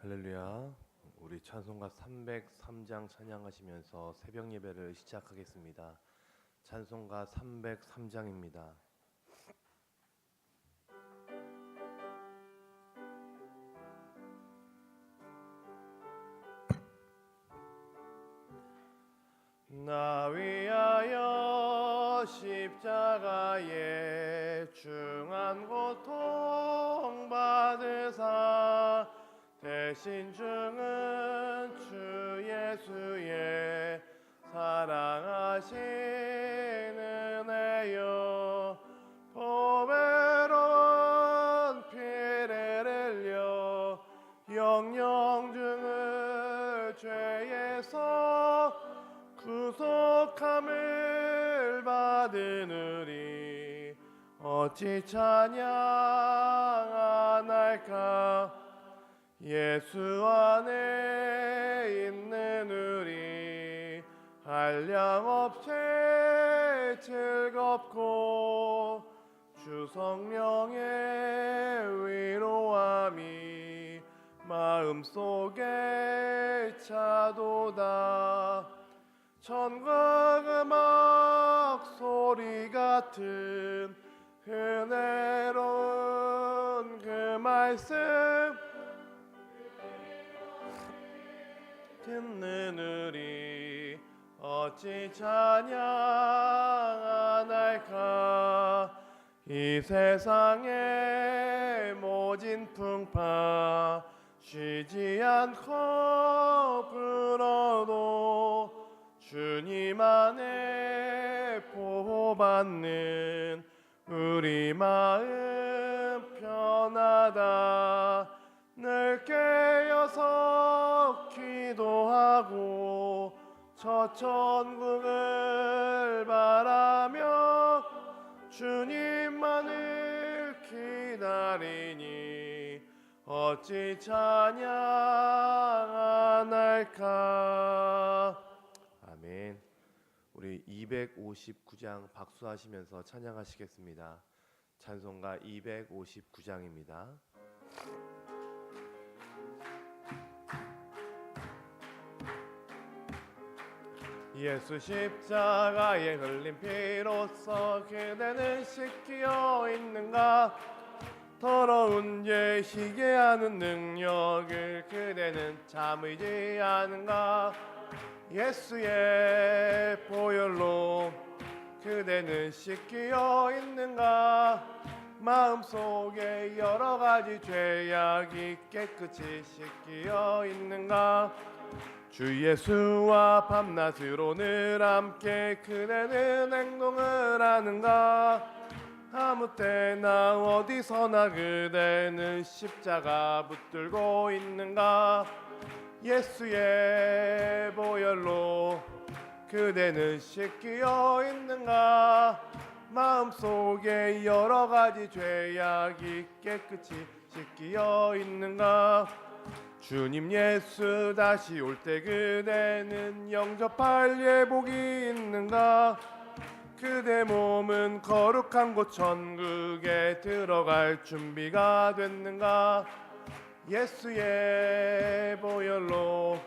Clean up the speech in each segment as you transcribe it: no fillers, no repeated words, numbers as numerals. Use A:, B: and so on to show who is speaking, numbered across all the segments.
A: 할렐루야. 우리 찬송가 303장 찬양하시면서 새벽 예배를 시작하겠습니다. 찬송가 303장입니다. 나 위하여 십자가에 중한 고통 받으사 대신 중은 주 예수의 사랑하신 은혜여 보배로운 피를 흘려 영영 중을 죄에서 구속함을 받으느니 어찌 찬양 안 할까. 예수 안에 있는 우리 한량없이 즐겁고 주 성령의 위로함이 마음속에 차도다. 천국 음악 소리 같은 은혜로운 그 말씀 듣는 우리 어찌 찬양 안 할까. 이 세상의 모진 풍파 쉬지 않고 불어도 주님 안에 보호받는 우리 마음 편하다. 늘 깨어서 기도하고 저 천국을 바라며 주님만을 기다리니 어찌 찬양 안 할까. 아멘. 우리 259장 박수하시면서 찬양하시겠습니다. 찬송가 259장입니다. 예수 십자가에 흘린 피로써 그대는 씻기어 있는가. 더러운 죄 희게 하는 능력을 그대는 참으지 않은가. 예수의 보혈로 그대는 씻기어 있는가. 마음속에 여러 가지 죄악이 깨끗이 씻기어 있는가. 주 예수와 밤낮으로 늘 함께 그대는 행동을 하는가. 아무 때나 어디서나 그대는 십자가 붙들고 있는가. 예수의 보혈로 그대는 씻기어 있는가. 마음속에 여러 가지 죄악이 깨끗이 씻기어 있는가. 주님 예수 다시 올 때 그대는 영접할 예복이 있는가. 그대 몸은 거룩한 곳 천국에 들어갈 준비가 됐는가. 예수의 보혈로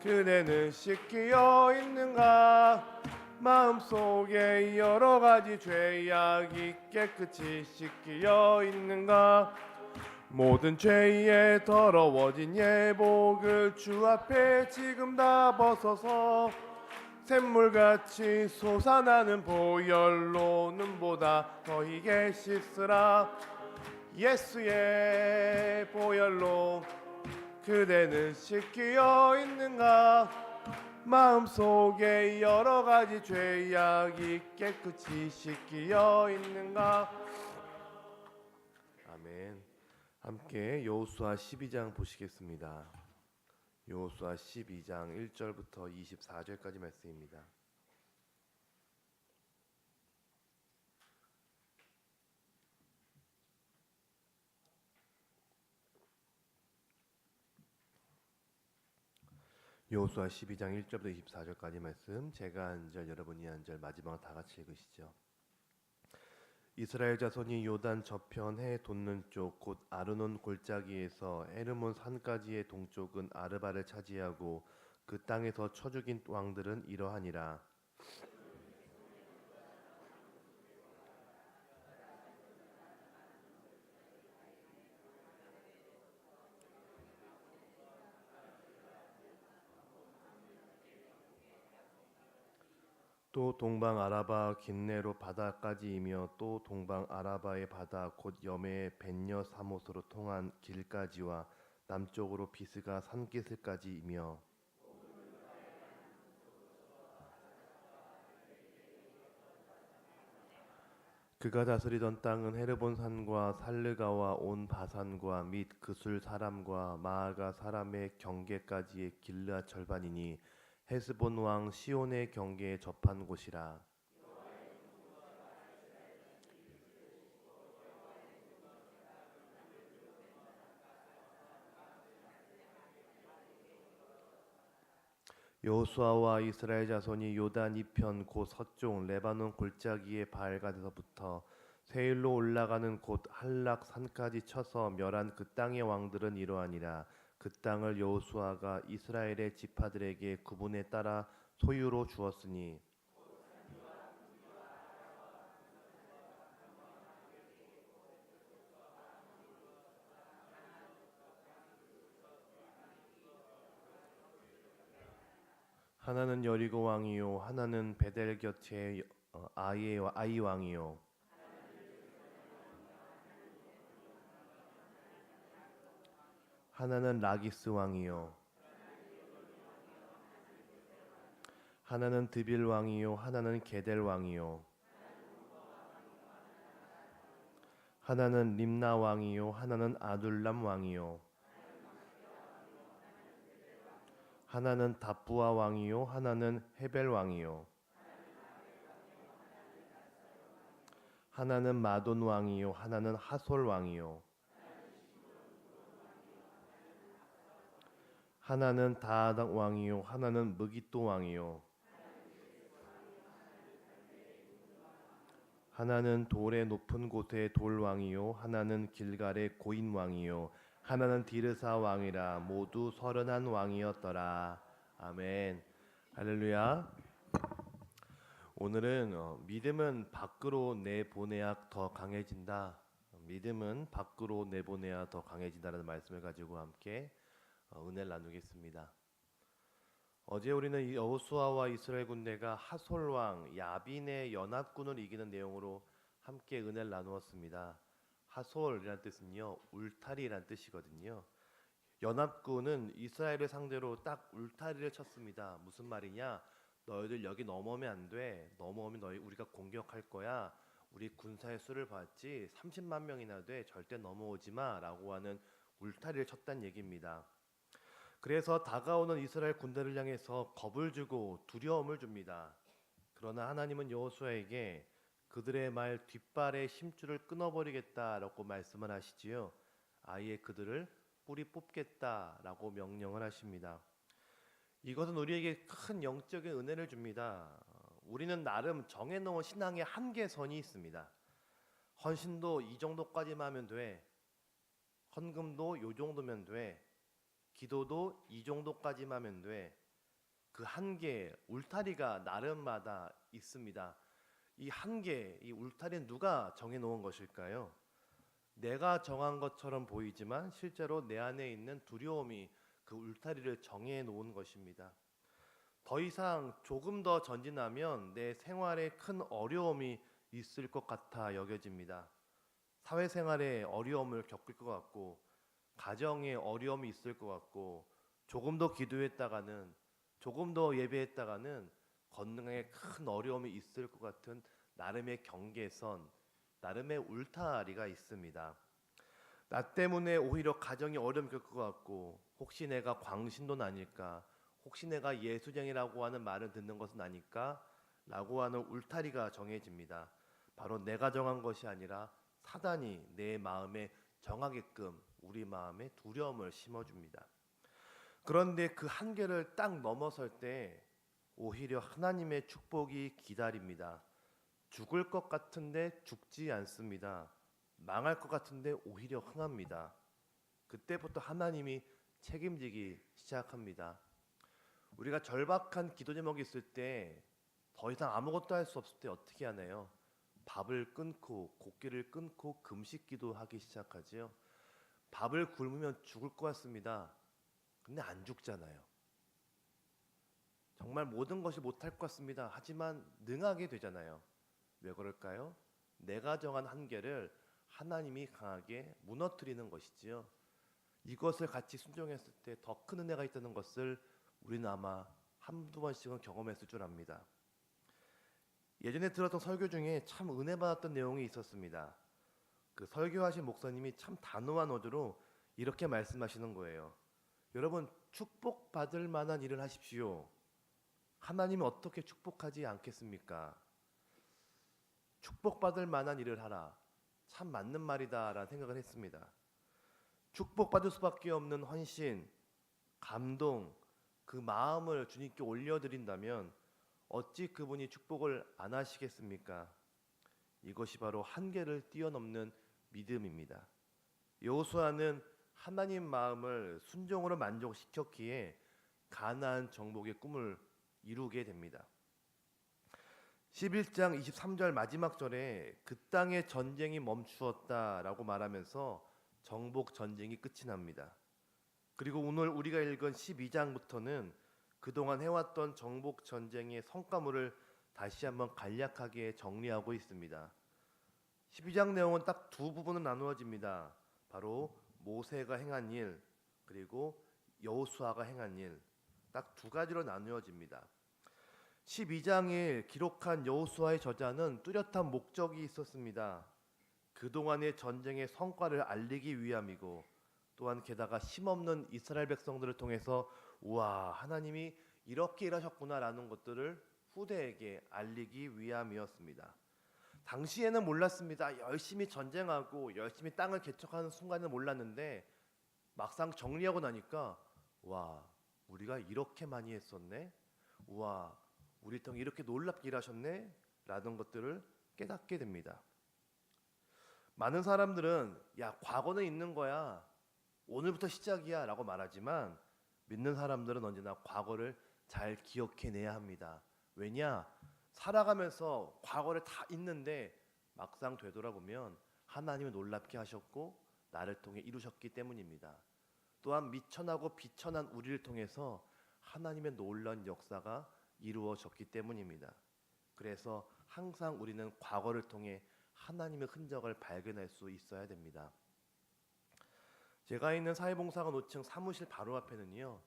A: 그대는 씻기어 있는가. 마음속에 여러 가지 죄악이 깨끗이 씻기어 있는가. 모든 죄에 더러워진 예복을 주 앞에 지금 다 벗어서 샘물같이 솟아나는 보혈로 눈보다 더 희게 씻으라. 예수의 보혈로 그대는 씻기어 있는가. 마음속에 여러 가지 죄악이 깨끗이 씻기어 있는가. 아멘. 함께 여호수아 12장 보시겠습니다. 여호수아 12장 1절부터 24절까지 말씀입니다. 여호수아 12장 1절부터 24절까지 말씀, 제가 한 절 여러분이 한 절 마지막 다 같이 읽으시죠. 이스라엘 자손이 요단 저편 해 돋는 쪽 곧 아르논 골짜기에서 헤르몬 산까지의 동쪽은 아르바를 차지하고 그 땅에서 쳐 죽인 왕들은 이러하니라. 또 동방 아라바 긴네로 바다까지이며 또 동방 아라바의 바다 곧 여매의 벤여 사못으로 통한 길까지와 남쪽으로 비스가 산기슭까지이며 그가 다스리던 땅은 헤르본 산과 살르가와 온 바산과 및 그술 사람과 마아가 사람의 경계까지의 길르앗 절반이니 헤스본 왕 시온의 경계에 접한 곳이라. 여호수아와 이스라엘 자손이 요단 이편 곧 서쪽 레바논 골짜기의 바알갓에서부터 세일로 올라가는 곳 할락 산까지 쳐서 멸한 그 땅의 왕들은 이러하니라. 그 땅을 여호수아가 이스라엘의 지파들에게 구분에 따라 소유로 주었으니 하나는 여리고 왕이요 하나는 베델 곁에 아이 왕이요 하나는 라기스 왕이요 하나는 드빌 왕이요 하나는 게델 왕이요 하나는 림나 왕이요 하나는 아둘람 왕이요 하나는 답부아 왕이요 하나는 헤벨 왕이요 하나는 마돈 왕이요 하나는 하솔 왕이요 하나는 다하닥 왕이요 하나는 무깃도 왕이요 하나는 돌의 높은 곳의 돌 왕이요 하나는 길갈의 고인 왕이요 하나는 디르사 왕이라 모두 31 왕이었더라. 아멘. 할렐루야. 오늘은 믿음은 밖으로 내보내야 더 강해진다. 믿음은 밖으로 내보내야 더 강해진다라는 말씀을 가지고 함께 은혜를 나누겠습니다. 어제 우리는 여호수아와 이스라엘 군대가 하솔 왕 야빈의 연합군을 이기는 내용으로 함께 은혜를 나누었습니다. 하솔이라는 뜻은요 울타리라는 뜻이거든요. 연합군은 이스라엘을 상대로 딱 울타리를 쳤습니다. 무슨 말이냐? 너희들 여기 넘어오면 안 돼. 넘어오면 우리가 공격할 거야. 우리 군사의 수를 봤지 30만 명이나 돼. 절대 넘어오지 마라고 하는 울타리를 쳤다는 얘기입니다. 그래서 다가오는 이스라엘 군대를 향해서 겁을 주고 두려움을 줍니다. 그러나 하나님은 여호수아에게 그들의 말 뒷발의 심줄을 끊어버리겠다라고 말씀을 하시지요. 아예 그들을 뿌리 뽑겠다라고 명령을 하십니다. 이것은 우리에게 큰 영적인 은혜를 줍니다. 우리는 나름 정해놓은 신앙의 한계선이 있습니다. 헌신도 이 정도까지만 하면 돼. 헌금도 요 정도면 돼. 기도도 이 정도까지만 하면 돼. 그 한계, 울타리가 나름마다 있습니다. 이 한계, 이 울타리는 누가 정해놓은 것일까요? 내가 정한 것처럼 보이지만 실제로 내 안에 있는 두려움이 그 울타리를 정해놓은 것입니다. 더 이상 조금 더 전진하면 내 생활에 큰 어려움이 있을 것 같아 여겨집니다. 사회생활에 어려움을 겪을 것 같고 가정에 어려움이 있을 것 같고 조금 더 기도했다가는 조금 더 예배했다가는 건강에 큰 어려움이 있을 것 같은 나름의 경계선, 나름의 울타리가 있습니다. 나 때문에 오히려 가정이 어려움 겪을 것 같고 혹시 내가 광신도는 아닐까, 혹시 내가 예수쟁이라고 하는 말을 듣는 것은 아닐까 라고 하는 울타리가 정해집니다. 바로 내가 정한 것이 아니라 사단이 내 마음에 정하게끔 우리 마음에 두려움을 심어줍니다. 그런데 그 한계를 딱 넘어설 때 오히려 하나님의 축복이 기다립니다. 죽을 것 같은데 죽지 않습니다. 망할 것 같은데 오히려 흥합니다. 그때부터 하나님이 책임지기 시작합니다. 우리가 절박한 기도 제목이 있을 때 더 이상 아무것도 할 수 없을 때 어떻게 하나요? 밥을 끊고 곡기를 끊고 금식 기도하기 시작하지요. 밥을 굶으면 죽을 것 같습니다. 근데 안 죽잖아요. 정말 모든 것이 못할 것 같습니다. 하지만 능하게 되잖아요. 왜 그럴까요? 내가 정한 한계를 하나님이 강하게 무너뜨리는 것이지요. 이것을 같이 순종했을 때 더 큰 은혜가 있다는 것을 우리는 아마 한두 번씩은 경험했을 줄 압니다. 예전에 들었던 설교 중에 참 은혜 받았던 내용이 있었습니다. 그 설교하신 목사님이 참 단호한 어조로 이렇게 말씀하시는 거예요. 여러분, 축복받을 만한 일을 하십시오. 하나님은 어떻게 축복하지 않겠습니까? 축복받을 만한 일을 하라. 참 맞는 말이다라는 생각을 했습니다. 축복받을 수밖에 없는 헌신, 감동, 그 마음을 주님께 올려드린다면 어찌 그분이 축복을 안 하시겠습니까? 이것이 바로 한계를 뛰어넘는 믿음입니다. 여호수아는 하나님 마음을 순종으로 만족시켰기에 가나안 정복의 꿈을 이루게 됩니다. 11장 23절 마지막 절에 그 땅의 전쟁이 멈추었다라고 말하면서 정복 전쟁이 끝이 납니다. 그리고 오늘 우리가 읽은 12장부터는 그동안 해왔던 정복 전쟁의 성과물을 다시 한번 간략하게 정리하고 있습니다. 12장 내용은 딱 두 부분으로 나누어집니다. 바로 모세가 행한 일 그리고 여호수아가 행한 일, 딱 두 가지로 나누어집니다. 12장에 기록한 여호수아의 저자는 뚜렷한 목적이 있었습니다. 그동안의 전쟁의 성과를 알리기 위함이고 또한 게다가 힘없는 이스라엘 백성들을 통해서 우와 하나님이 이렇게 일하셨구나라는 것들을 후대에게 알리기 위함이었습니다. 당시에는 몰랐습니다. 열심히 전쟁하고 열심히 땅을 개척하는 순간은 몰랐는데 막상 정리하고 나니까 와 우리가 이렇게 많이 했었네. 우와 우리 통해 이렇게 놀랍게 일하셨네 라는 것들을 깨닫게 됩니다. 많은 사람들은 야 과거는 있는 거야 오늘부터 시작이야 라고 말하지만 믿는 사람들은 언제나 과거를 잘 기억해내야 합니다. 왜냐? 살아가면서 과거를 다 잊는데 막상 되돌아보면 하나님은 놀랍게 하셨고 나를 통해 이루셨기 때문입니다. 또한 미천하고 비천한 우리를 통해서 하나님의 놀라운 역사가 이루어졌기 때문입니다. 그래서 항상 우리는 과거를 통해 하나님의 흔적을 발견할 수 있어야 됩니다. 제가 있는 사회봉사관 5층 사무실 바로 앞에는요,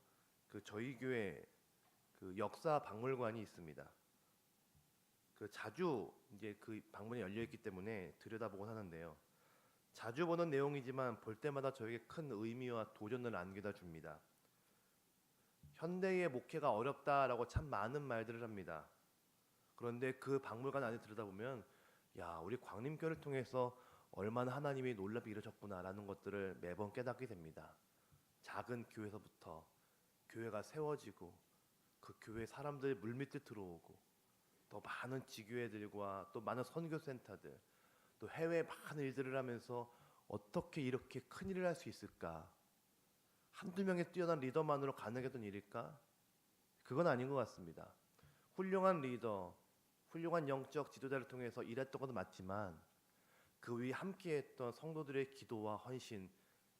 A: 저희 교회 역사 박물관이 있습니다. 자주 이제 그 방문이 열려 있기 때문에 들여다보곤 하는데요. 자주 보는 내용이지만 볼 때마다 저에게 큰 의미와 도전을 안겨다 줍니다. 현대의 목회가 어렵다라고 참 많은 말들을 합니다. 그런데 그 박물관 안에 들여다보면 야, 우리 광림교회를 통해서 얼마나 하나님이 놀랍게 이루셨구나라는 것들을 매번 깨닫게 됩니다. 작은 교회에서부터 교회가 세워지고 그 교회 사람들이 물밑에 들어오고 또 많은 지교회들과 또 많은 선교센터들 또 해외 많은 일들을 하면서 어떻게 이렇게 큰 일을 할 수 있을까? 한두 명의 뛰어난 리더만으로 가능했던 일일까? 그건 아닌 것 같습니다. 훌륭한 리더, 훌륭한 영적 지도자를 통해서 일했던 것도 맞지만 그 위에 함께했던 성도들의 기도와 헌신,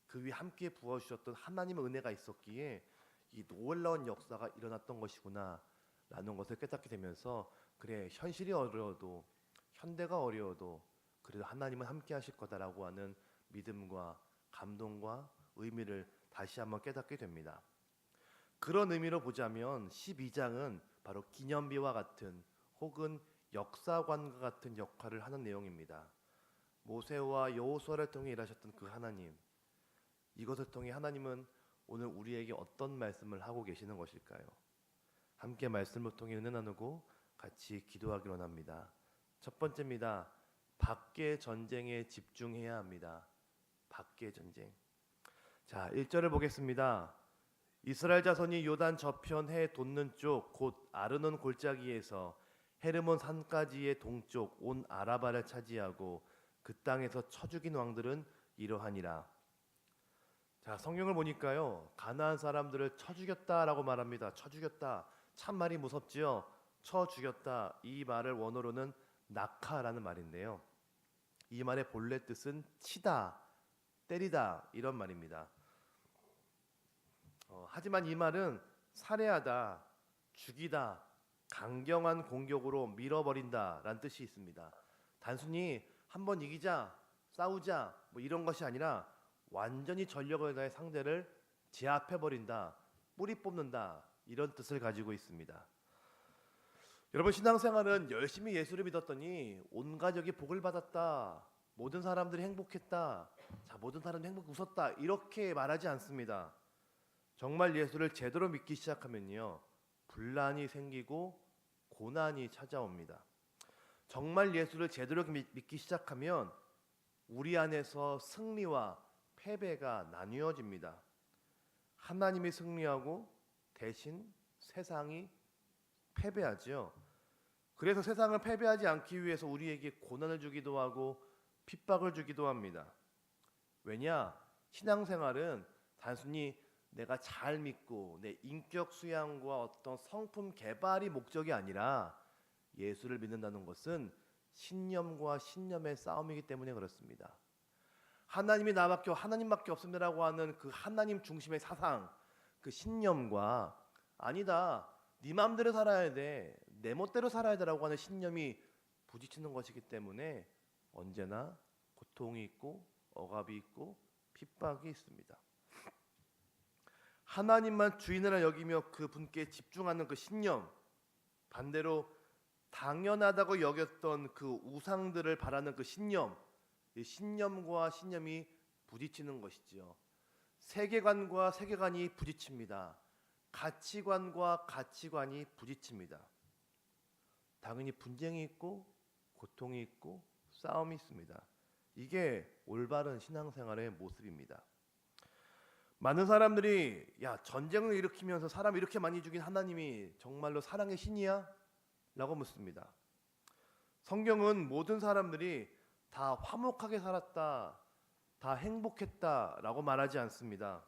A: 그 위에 함께 부어주셨던 하나님의 은혜가 있었기에 이 놀라운 역사가 일어났던 것이구나 라는 것을 깨닫게 되면서 그래 현실이 어려워도 현대가 어려워도 그래도 하나님은 함께 하실 거다라고 하는 믿음과 감동과 의미를 다시 한번 깨닫게 됩니다. 그런 의미로 보자면 12장은 바로 기념비와 같은 혹은 역사관과 같은 역할을 하는 내용입니다. 모세와 여호수아를 통해 일하셨던 그 하나님, 이것을 통해 하나님은 오늘 우리에게 어떤 말씀을 하고 계시는 것일까요? 함께 말씀을 통해 은혜 나누고 같이 기도하기로 합니다. 첫 번째입니다. 밖의 전쟁에 집중해야 합니다. 밖의 전쟁. 자, 1절을 보겠습니다. 이스라엘 자손이 요단 저편 해 돋는 쪽 곧 아르논 골짜기에서 헤르몬 산까지의 동쪽 온 아라바를 차지하고 그 땅에서 쳐 죽인 왕들은 이러하니라. 자, 성경을 보니까요, 가나안 사람들을 쳐 죽였다라고 말합니다. 쳐 죽였다. 참 말이 무섭지요. 쳐 죽였다. 이 말을 원어로는 낙하라는 말인데요. 이 말의 본래 뜻은 치다, 때리다 이런 말입니다. 하지만 이 말은 살해하다, 죽이다, 강경한 공격으로 밀어버린다라는 뜻이 있습니다. 단순히 한번 이기자, 싸우자 뭐 이런 것이 아니라 완전히 전력을 다해 상대를 제압해버린다, 뿌리 뽑는다 이런 뜻을 가지고 있습니다. 여러분, 신앙생활은 열심히 예수를 믿었더니 온 가족이 복을 받았다, 모든 사람들이 행복했다, 자, 모든 사람들이 행복히 웃었다 이렇게 말하지 않습니다. 정말 예수를 제대로 믿기 시작하면요, 분란이 생기고 고난이 찾아옵니다. 정말 예수를 제대로 믿기 시작하면 우리 안에서 승리와 패배가 나뉘어집니다. 하나님이 승리하고 대신 세상이 패배하죠. 그래서 세상을 패배하지 않기 위해서 우리에게 고난을 주기도 하고 핍박을 주기도 합니다. 왜냐? 신앙생활은 단순히 내가 잘 믿고 내 인격 수양과 어떤 성품 개발이 목적이 아니라 예수를 믿는다는 것은 신념과 신념의 싸움이기 때문에 그렇습니다. 하나님이 하나님밖에 없습니다라고 하는 그 하나님 중심의 사상, 그 신념과 아니다, 네 마음대로 살아야 돼, 내 멋대로 살아야 돼라고 하는 신념이 부딪히는 것이기 때문에 언제나 고통이 있고 억압이 있고 핍박이 있습니다. 하나님만 주인이라 여기며 그 분께 집중하는 그 신념, 반대로 당연하다고 여겼던 그 우상들을 바라는 그 신념, 이 신념과 신념이 부딪히는 것이지요. 세계관과 세계관이 부딪힙니다. 가치관과 가치관이 부딪힙니다. 당연히 분쟁이 있고 고통이 있고 싸움이 있습니다. 이게 올바른 신앙생활의 모습입니다. 많은 사람들이 전쟁을 일으키면서 사람 이렇게 많이 죽인 하나님이 정말로 사랑의 신이야? 라고 묻습니다. 성경은 모든 사람들이 다 화목하게 살았다, 다 행복했다 라고 말하지 않습니다.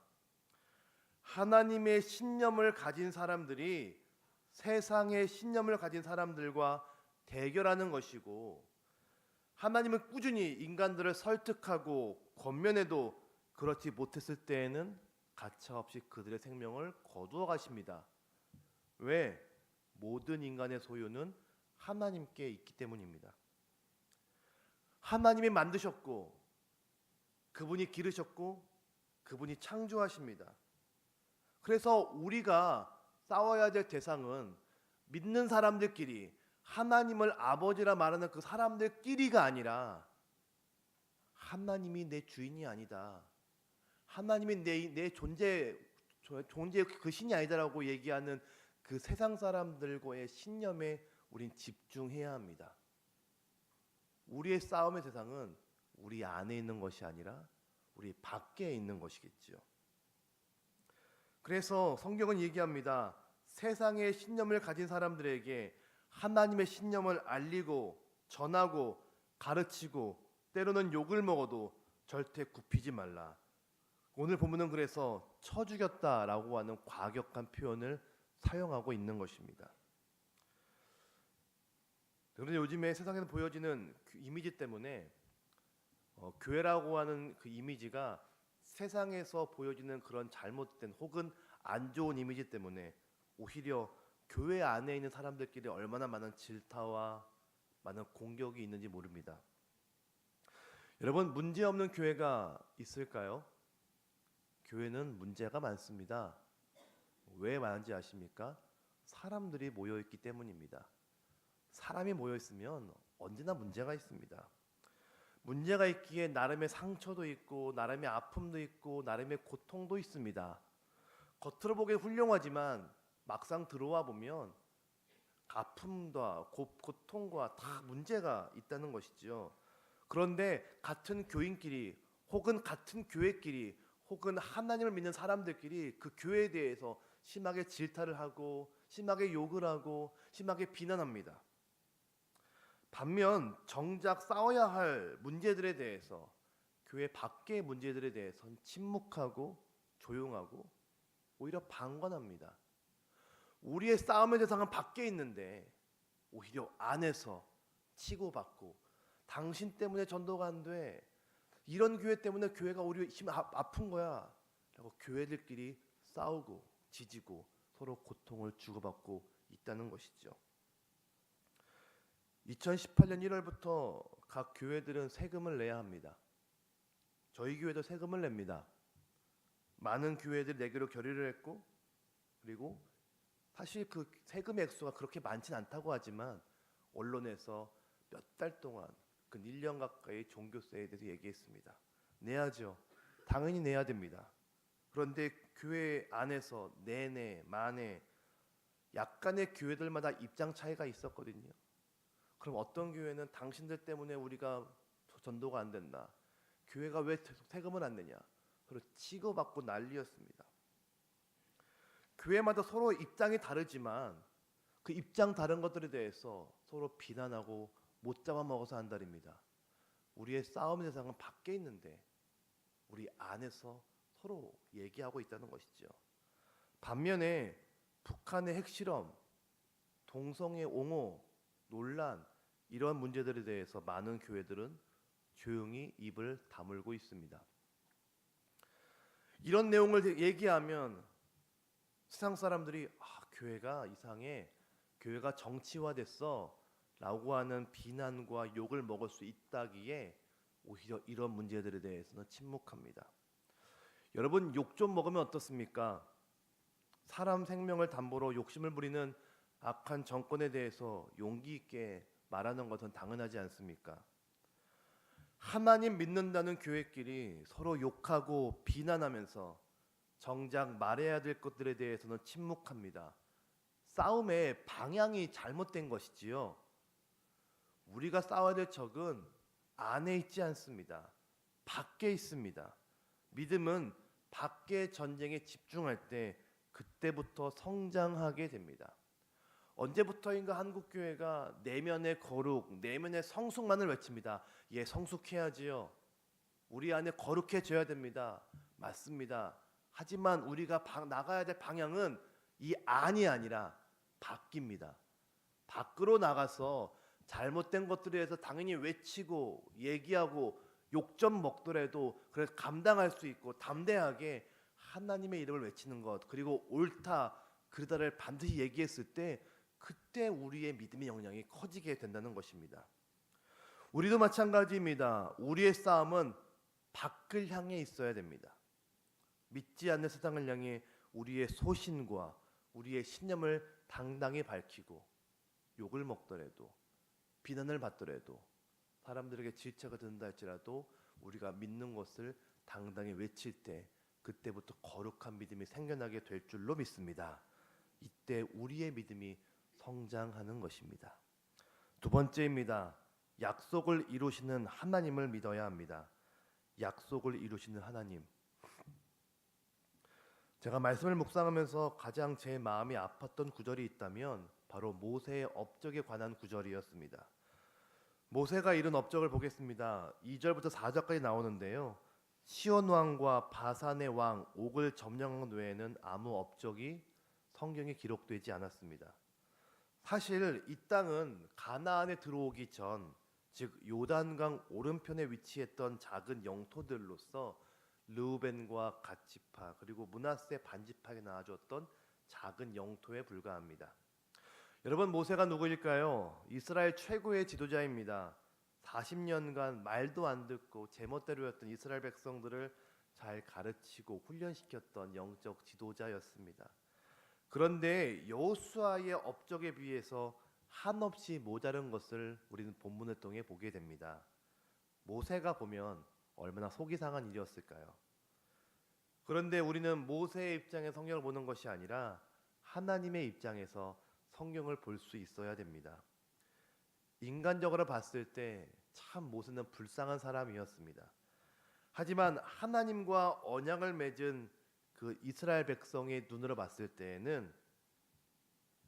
A: 하나님의 신념을 가진 사람들이 세상의 신념을 가진 사람들과 대결하는 것이고, 하나님은 꾸준히 인간들을 설득하고 권면해도 그렇지 못했을 때에는 가차없이 그들의 생명을 거두어 가십니다. 왜? 모든 인간의 소유는 하나님께 있기 때문입니다. 하나님이 만드셨고 그분이 기르셨고 그분이 창조하십니다. 그래서 우리가 싸워야 될 대상은 믿는 사람들끼리, 하나님을 아버지라 말하는 그 사람들끼리가 아니라 하나님이 내 주인이 아니다, 하나님이 내 존재 그 신이 아니다라고 얘기하는 그 세상 사람들과의 신념에 우린 집중해야 합니다. 우리의 싸움의 대상은 우리 안에 있는 것이 아니라 우리 밖에 있는 것이겠지요. 그래서 성경은 얘기합니다. 세상의 신념을 가진 사람들에게 하나님의 신념을 알리고 전하고 가르치고 때로는 욕을 먹어도 절대 굽히지 말라. 오늘 본문은 그래서 쳐 죽였다라고 하는 과격한 표현을 사용하고 있는 것입니다. 그런데 요즘에 세상에서 보여지는 그 이미지 때문에 교회라고 하는 그 이미지가 세상에서 보여지는 그런 잘못된 혹은 안 좋은 이미지 때문에 오히려 교회 안에 있는 사람들끼리 얼마나 많은 질타와 많은 공격이 있는지 모릅니다. 여러분, 문제없는 교회가 있을까요? 교회는 문제가 많습니다. 왜 많은지 아십니까? 사람들이 모여있기 때문입니다. 사람이 모여있으면 언제나 문제가 있습니다. 문제가 있기에 나름의 상처도 있고 나름의 아픔도 있고 나름의 고통도 있습니다. 겉으로 보기엔 훌륭하지만 막상 들어와 보면 아픔과 고통과 다 문제가 있다는 것이죠. 그런데 같은 교인끼리 혹은 같은 교회끼리 혹은 하나님을 믿는 사람들끼리 그 교회에 대해서 심하게 질타를 하고 심하게 욕을 하고 심하게 비난합니다. 반면 정작 싸워야 할 문제들에 대해서, 교회 밖의 문제들에 대해서는 침묵하고 조용하고 오히려 방관합니다. 우리의 싸움의 대상은 밖에 있는데 오히려 안에서 치고받고, 당신 때문에 전도가 안 돼, 이런 교회 때문에 교회가 오히려 아픈 거야 라고 교회들끼리 싸우고 지지고 서로 고통을 주고받고 있다는 것이죠. 2018년 1월부터 각 교회들은 세금을 내야 합니다. 저희 교회도 세금을 냅니다. 많은 교회들이 내기로 결의를 했고, 그리고 사실 그 세금 액수가 그렇게 많진 않다고 하지만 언론에서 몇 달 동안 그 1년 가까이 종교세에 대해서 얘기했습니다. 내야죠. 당연히 내야 됩니다. 그런데 교회 안에서 내내 만에 약간의 교회들마다 입장 차이가 있었거든요. 그럼 어떤 교회는 당신들 때문에 우리가 전도가 안 된다, 교회가 왜 세금을 안 내냐, 서로 치고받고 난리였습니다. 교회마다 서로 입장이 다르지만 그 입장 다른 것들에 대해서 서로 비난하고 못 잡아먹어서 한달입니다. 우리의 싸움의 대상은 밖에 있는데 우리 안에서 서로 얘기하고 있다는 것이죠. 반면에 북한의 핵실험, 동성애 옹호, 논란, 이러한 문제들에 대해서 많은 교회들은 조용히 입을 다물고 있습니다. 이런 내용을 얘기하면 세상 사람들이 교회가 이상해, 교회가 정치화됐어 라고 하는 비난과 욕을 먹을 수 있다기에 오히려 이런 문제들에 대해서는 침묵합니다. 여러분, 욕 좀 먹으면 어떻습니까? 사람 생명을 담보로 욕심을 부리는 악한 정권에 대해서 용기 있게 말하는 것은 당연하지 않습니까? 하나님 믿는다는 교회끼리 서로 욕하고 비난하면서 정작 말해야 될 것들에 대해서는 침묵합니다. 싸움의 방향이 잘못된 것이지요. 우리가 싸워야 될 적은 안에 있지 않습니다. 밖에 있습니다. 믿음은 밖의 전쟁에 집중할 때 그때부터 성장하게 됩니다. 언제부터인가 한국교회가 내면의 거룩, 내면의 성숙만을 외칩니다. 예, 성숙해야지요. 우리 안에 거룩해져야 됩니다. 맞습니다. 하지만 우리가 나가야 될 방향은 이 안이 아니라 밖입니다. 밖으로 나가서 잘못된 것들에 대해서 당연히 외치고 얘기하고 욕 좀 먹더라도 그걸 감당할 수 있고 담대하게 하나님의 이름을 외치는 것, 그리고 옳다 그르다를 반드시 얘기했을 때 그때 우리의 믿음의 영향이 커지게 된다는 것입니다. 우리도 마찬가지입니다. 우리의 싸움은 밖을 향해 있어야 됩니다. 믿지 않는 세상을 향해 우리의 소신과 우리의 신념을 당당히 밝히고, 욕을 먹더라도 비난을 받더라도 사람들에게 질책을 듣는다 할지라도 우리가 믿는 것을 당당히 외칠 때 그때부터 거룩한 믿음이 생겨나게 될 줄로 믿습니다. 이때 우리의 믿음이 성장하는 것입니다. 두 번째입니다. 약속을 이루시는 하나님을 믿어야 합니다. 약속을 이루시는 하나님. 제가 말씀을 묵상하면서 가장 제 마음이 아팠던 구절이 있다면 바로 모세의 업적에 관한 구절이었습니다. 모세가 이룬 업적을 보겠습니다. 2절부터 4절까지 나오는데요. 시온 왕과 바산의 왕 옥을 점령한 외에는 아무 업적이 성경에 기록되지 않았습니다. 사실 이 땅은 가나안에 들어오기 전, 즉 요단강 오른편에 위치했던 작은 영토들로서 르우벤과 갓지파 그리고 므낫세 반지파에 나눠줬던 작은 영토에 불과합니다. 여러분, 모세가 누구일까요? 이스라엘 최고의 지도자입니다. 40년간 말도 안 듣고 제멋대로였던 이스라엘 백성들을 잘 가르치고 훈련시켰던 영적 지도자였습니다. 그런데 여호수아의 업적에 비해서 한없이 모자른 것을 우리는 본문을 통해 보게 됩니다. 모세가 보면 얼마나 속이 상한 일이었을까요? 그런데 우리는 모세의 입장에 성경을 보는 것이 아니라 하나님의 입장에서 성경을 볼 수 있어야 됩니다. 인간적으로 봤을 때 참 모세는 불쌍한 사람이었습니다. 하지만 하나님과 언약을 맺은 그 이스라엘 백성의 눈으로 봤을 때에는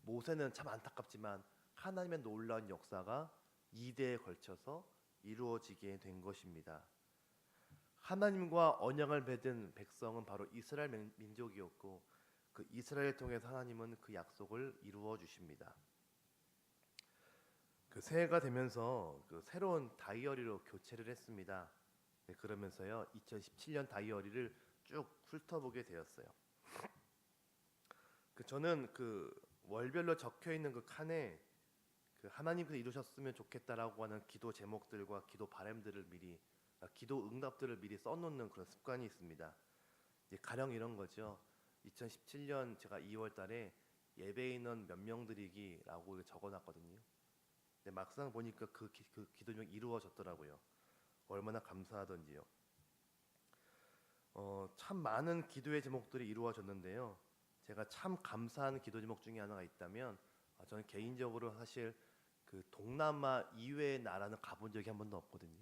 A: 모세는 참 안타깝지만 하나님의 놀라운 역사가 2대에 걸쳐서 이루어지게 된 것입니다. 하나님과 언약을 맺은 백성은 바로 이스라엘 민족이었고 그 이스라엘을 통해서 하나님은 그 약속을 이루어 주십니다. 그 새해가 되면서 그 새로운 다이어리로 교체를 했습니다. 네, 그러면서요 2017년 다이어리를 쭉 훑어보게 되었어요. 저는 그 월별로 적혀 있는 그 칸에 그 하나님께서 이루셨으면 좋겠다라고 하는 기도 제목들과 기도 바람들을 미리 기도 응답들을 미리 써놓는 그런 습관이 있습니다. 가령 이런 거죠. 2017년 제가 2월달에 예배 인원 몇 명 드리기라고 적어놨거든요. 근데 막상 보니까 그 기도 제목이 이루어졌더라고요. 얼마나 감사하던지요. 참 많은 기도의 제목들이 이루어졌는데요. 제가 참 감사한 기도 제목 중에 하나가 있다면 저는 개인적으로 사실 그 동남아 이외의 나라는 가본 적이 한 번도 없거든요.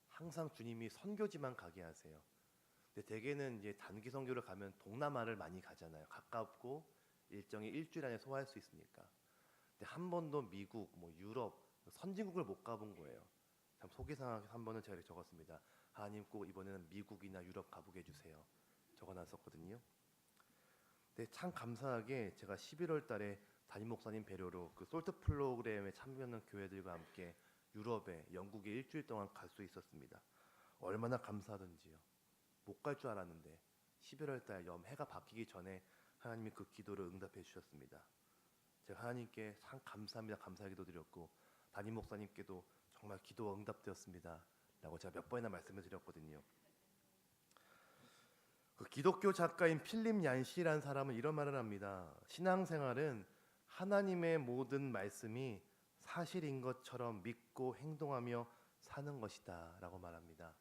A: 항상 주님이 선교지만 가게 하세요. 근데 대개는 이제 단기 선교를 가면 동남아를 많이 가잖아요. 가깝고 일정이 일주일 안에 소화할 수 있으니까. 근데 한 번도 미국, 뭐 유럽, 선진국을 못 가본 거예요. 참 속이 상하게 한 번은 제가 이렇게 적었습니다. 하나님 꼭 이번에는 미국이나 유럽 가보게 해주세요. 적어놨었거든요. 근데 참 감사하게 제가 11월 달에 담임 목사님 배려로 그 솔트 프로그램에 참여하는 교회들과 함께 유럽에 영국에 일주일 동안 갈 수 있었습니다. 얼마나 감사하던지요. 못 갈 줄 알았는데 11월 달 해가 바뀌기 전에 하나님이 그 기도를 응답해 주셨습니다. 제가 하나님께 참 감사합니다. 감사 기도 드렸고 담임 목사님께도 정말 기도 응답되었습니다. 라고 제가 몇 번이나 말씀을 드렸거든요. 그 기독교 작가인 필립 얀시라는 사람은 이런 말을 합니다. 신앙생활은 하나님의 모든 말씀이 사실인 것처럼 믿고 행동하며 사는 것이다 라고 말합니다.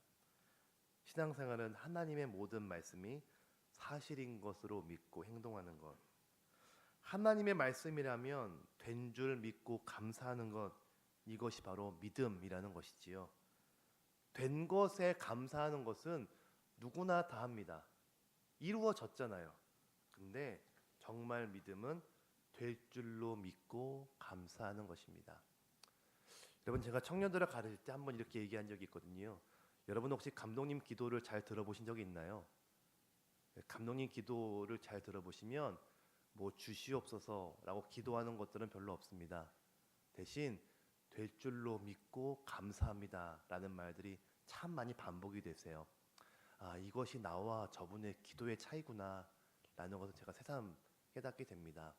A: 신앙생활은 하나님의 모든 말씀이 사실인 것으로 믿고 행동하는 것. 하나님의 말씀이라면 된 줄 믿고 감사하는 것, 이것이 바로 믿음이라는 것이지요. 된 것에 감사하는 것은 누구나 다 합니다. 이루어졌잖아요. 근데 정말 믿음은 될 줄로 믿고 감사하는 것입니다. 여러분, 제가 청년들을 가르칠 때 한번 이렇게 얘기한 적이 있거든요. 여러분 혹시 감독님 기도를 잘 들어보신 적이 있나요? 감독님 기도를 잘 들어보시면 뭐 주시옵소서라고 기도하는 것들은 별로 없습니다. 대신 될 줄로 믿고 감사합니다 라는 말들이 참 많이 반복이 되세요. 이것이 나와 저분의 기도의 차이구나 라는 것을 제가 새삼 깨닫게 됩니다.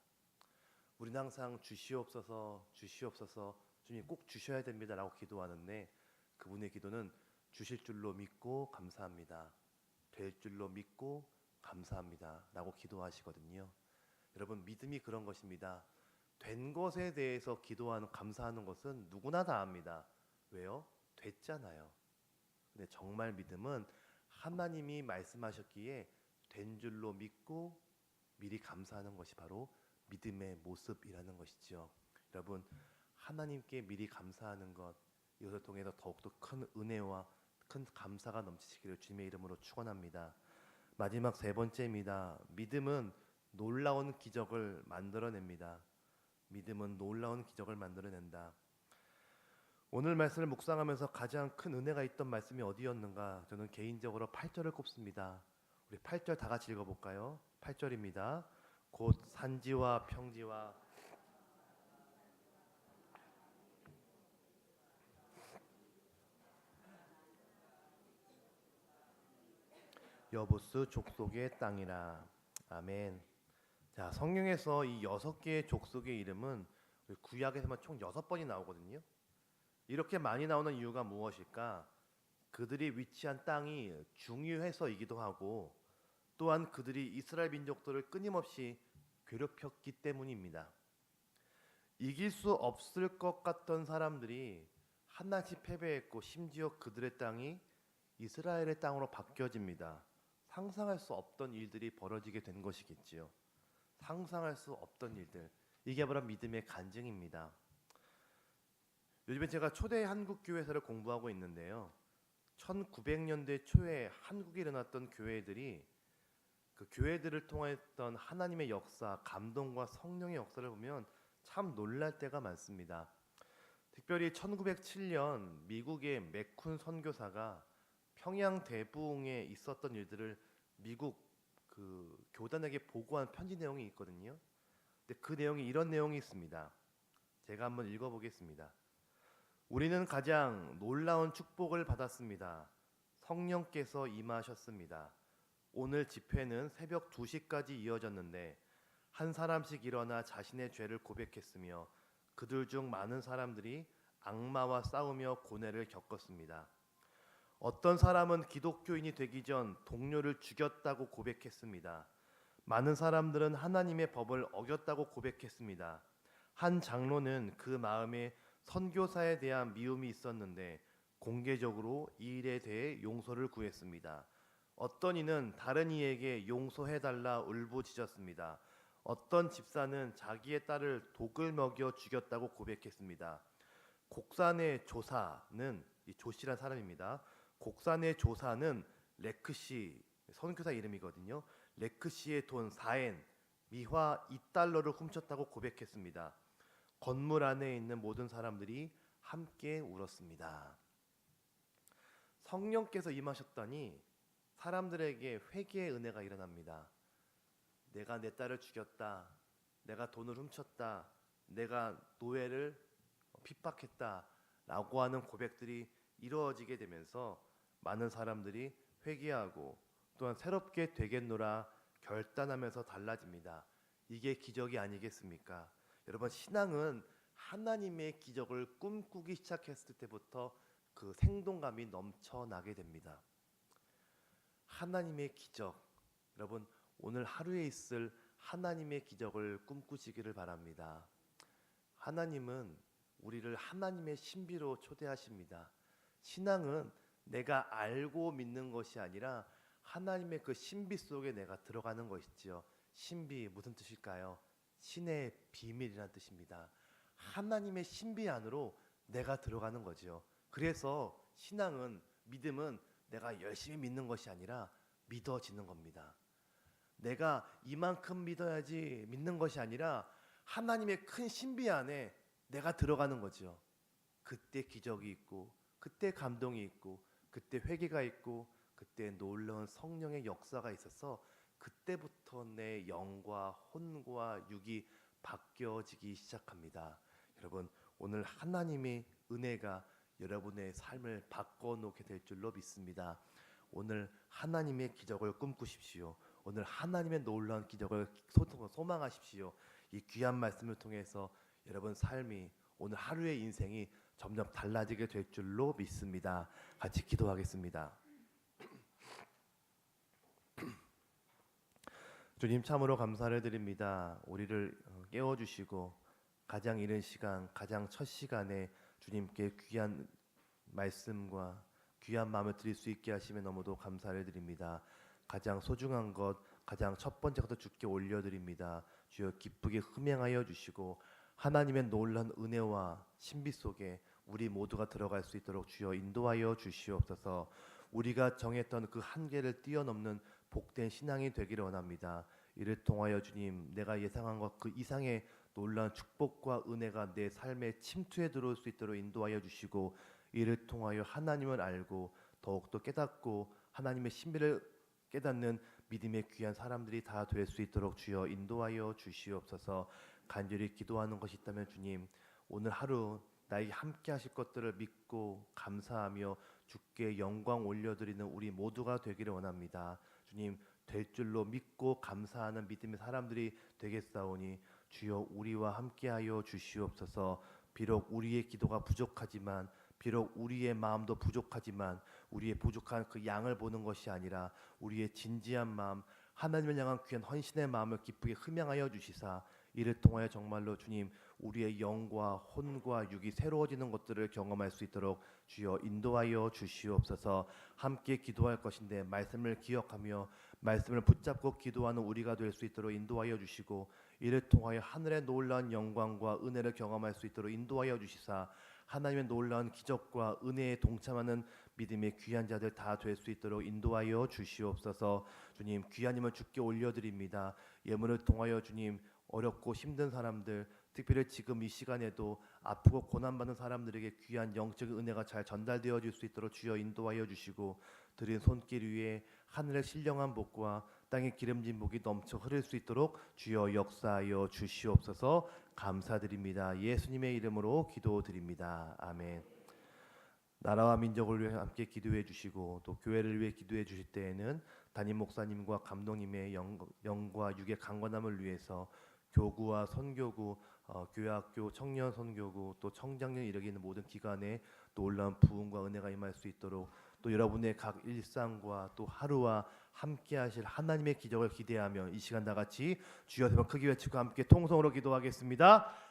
A: 우리는 항상 주시옵소서 주시옵소서 주님 꼭 주셔야 됩니다 라고 기도하는데 그분의 기도는 주실 줄로 믿고 감사합니다. 될 줄로 믿고 감사합니다 라고 기도하시거든요. 여러분, 믿음이 그런 것입니다. 된 것에 대해서 기도하는 감사하는 것은 누구나 다 합니다. 왜요? 됐잖아요. 근데 정말 믿음은 하나님이 말씀하셨기에 된 줄로 믿고 미리 감사하는 것이 바로 믿음의 모습이라는 것이죠. 여러분, 하나님께 미리 감사하는 것, 이것을 통해서 더욱더 큰 은혜와 큰 감사가 넘치시기를 주님의 이름으로 축원합니다. 마지막 세 번째입니다. 믿음은 놀라운 기적을 만들어냅니다. 믿음은 놀라운 기적을 만들어낸다. 오늘 말씀을 묵상하면서 가장 큰 은혜가 있던 말씀이 어디였는가? 저는 개인적으로 8절을 꼽습니다. 우리 8절 다 같이 읽어볼까요? 8절입니다. 곧 산지와 평지와 여부스 족속의 땅이라. 아멘. 자, 성경에서 이 6개의 족속의 이름은 구약에서만 총 6번이 나오거든요. 이렇게 많이 나오는 이유가 무엇일까? 그들이 위치한 땅이 중요해서이기도 하고 또한 그들이 이스라엘 민족들을 끊임없이 괴롭혔기 때문입니다. 이길 수 없을 것 같던 사람들이 하나씩 패배했고 심지어 그들의 땅이 이스라엘의 땅으로 바뀌어집니다. 상상할 수 없던 일들이 벌어지게 된 것이겠지요. 상상할 수 없던 일들. 이게 바로 믿음의 간증입니다. 요즘에 제가 초대 한국교회사를 공부하고 있는데요. 1900년대 초에 한국에 일어났던 교회들이 그 교회들을 통했던 하나님의 역사, 감동과 성령의 역사를 보면 참 놀랄 때가 많습니다. 특별히 1907년 미국의 맥쿤 선교사가 평양 대부흥에 있었던 일들을 미국 그 교단에게 보고한 편지 내용이 있거든요. 근데 그 내용이 이런 내용이 있습니다. 제가 한번 읽어보겠습니다. 우리는 가장 놀라운 축복을 받았습니다. 성령께서 임하셨습니다. 오늘 집회는 새벽 2시까지 이어졌는데 한 사람씩 일어나 자신의 죄를 고백했으며 그들 중 많은 사람들이 악마와 싸우며 고뇌를 겪었습니다. 어떤 사람은 기독교인이 되기 전 동료를 죽였다고 고백했습니다. 많은 사람들은 하나님의 법을 어겼다고 고백했습니다. 한 장로는 그 마음에 선교사에 대한 미움이 있었는데 공개적으로 이 일에 대해 용서를 구했습니다. 어떤 이는 다른 이에게 용서해달라 울부짖었습니다. 어떤 집사는 자기의 딸을 독을 먹여 죽였다고 고백했습니다. 곡산의 조사는 이 조씨란 사람입니다. 곡산의 조사는 레크시 선교사 이름이거든요. 레크시의 돈 4엔 미화 2달러를 훔쳤다고 고백했습니다. 건물 안에 있는 모든 사람들이 함께 울었습니다. 성령께서 임하셨더니 사람들에게 회개의 은혜가 일어납니다. 내가 내 딸을 죽였다. 내가 돈을 훔쳤다. 내가 노예를 핍박했다. 라고 하는 고백들이 이루어지게 되면서 많은 사람들이 회개하고 또한 새롭게 되겠노라 결단하면서 달라집니다. 이게 기적이 아니겠습니까? 여러분, 신앙은 하나님의 기적을 꿈꾸기 시작했을 때부터 그 생동감이 넘쳐나게 됩니다. 하나님의 기적, 여러분 오늘 하루에 있을 하나님의 기적을 꿈꾸시기를 바랍니다. 하나님은 우리를 하나님의 신비로 초대하십니다. 신앙은 내가 알고 믿는 것이 아니라 하나님의 그 신비 속에 내가 들어가는 것이지요. 신비 무슨 뜻일까요? 신의 비밀이라는 뜻입니다. 하나님의 신비 안으로 내가 들어가는 거죠. 그래서 신앙은, 믿음은 내가 열심히 믿는 것이 아니라 믿어지는 겁니다. 내가 이만큼 믿어야지 믿는 것이 아니라 하나님의 큰 신비 안에 내가 들어가는 거죠. 그때 기적이 있고, 그때 감동이 있고, 그때 회개가 있고, 그때 놀라운 성령의 역사가 있어서 그때부터 내 영과 혼과 육이 바뀌어지기 시작합니다. 여러분, 오늘 하나님의 은혜가 여러분의 삶을 바꿔놓게 될 줄로 믿습니다. 오늘 하나님의 기적을 꿈꾸십시오. 오늘 하나님의 놀라운 기적을 소망하십시오. 이 귀한 말씀을 통해서 여러분 삶이, 오늘 하루의 인생이 점점 달라지게 될 줄로 믿습니다. 같이 기도하겠습니다. 주님, 참으로 감사를 드립니다. 우리를 깨워주시고 가장 이른 시간, 가장 첫 시간에 주님께 귀한 말씀과 귀한 마음을 드릴 수 있게 하시면 너무도 감사를 드립니다. 가장 소중한 것, 가장 첫 번째 것도 주께 올려드립니다. 주여 기쁘게 흠양하여 주시고 하나님의 놀라운 은혜와 신비 속에 우리 모두가 들어갈 수 있도록 주여 인도하여 주시옵소서. 우리가 정했던 그 한계를 뛰어넘는 복된 신앙이 되기를 원합니다. 이를 통하여 주님, 내가 예상한 것 그 이상의 놀라운 축복과 은혜가 내 삶에 침투해 들어올 수 있도록 인도하여 주시고, 이를 통하여 하나님을 알고 더욱더 깨닫고 하나님의 신비를 깨닫는 믿음의 귀한 사람들이 다 될 수 있도록 주여 인도하여 주시옵소서. 간절히 기도하는 것이 있다면 주님, 오늘 하루 나에게 함께 하실 것들을 믿고 감사하며 주께 영광 올려드리는 우리 모두가 되기를 원합니다. 주님, 될 줄로 믿고 감사하는 믿음의 사람들이 되겠사오니 주여 우리와 함께하여 주시옵소서. 비록 우리의 기도가 부족하지만, 비록 우리의 마음도 부족하지만 우리의 부족한 그 양을 보는 것이 아니라 우리의 진지한 마음, 하나님을 향한 귀한 헌신의 마음을 기쁘게 흠양하여 주시사, 이를 통하여 정말로 주님, 우리의 영과 혼과 육이 새로워지는 것들을 경험할 수 있도록 주여 인도하여 주시옵소서. 함께 기도할 것인데 말씀을 기억하며 말씀을 붙잡고 기도하는 우리가 될 수 있도록 인도하여 주시고, 이를 통하여 하늘의 놀라운 영광과 은혜를 경험할 수 있도록 인도하여 주시사, 하나님의 놀라운 기적과 은혜에 동참하는 믿음의 귀한 자들 다 될 수 있도록 인도하여 주시옵소서. 주님, 귀한 힘을 주께 올려드립니다. 예물을 통하여 주님, 어렵고 힘든 사람들, 특별히 지금 이 시간에도 아프고 고난받는 사람들에게 귀한 영적인 은혜가 잘 전달되어질 수 있도록 주여 인도하여 주시고, 드린 손길 위에 하늘의 신령한 복과 땅의 기름진 복이 넘쳐 흐를 수 있도록 주여 역사하여 주시옵소서. 감사드립니다. 예수님의 이름으로 기도드립니다. 아멘. 나라와 민족을 위해 함께 기도해 주시고 또 교회를 위해 기도해 주실 때에는 담임 목사님과 감독님의 영과 육의 강건함을 위해서 교구와 선교구, 교회학교 청년 선교구, 또 청장년 이르기는 모든 기관에 놀라운 부흥과 은혜가 임할 수 있도록, 또 여러분의 각 일상과 또 하루와 함께 하실 하나님의 기적을 기대하며 이 시간 다 같이 주여 세 번 크게 외치고 함께 통성으로 기도하겠습니다.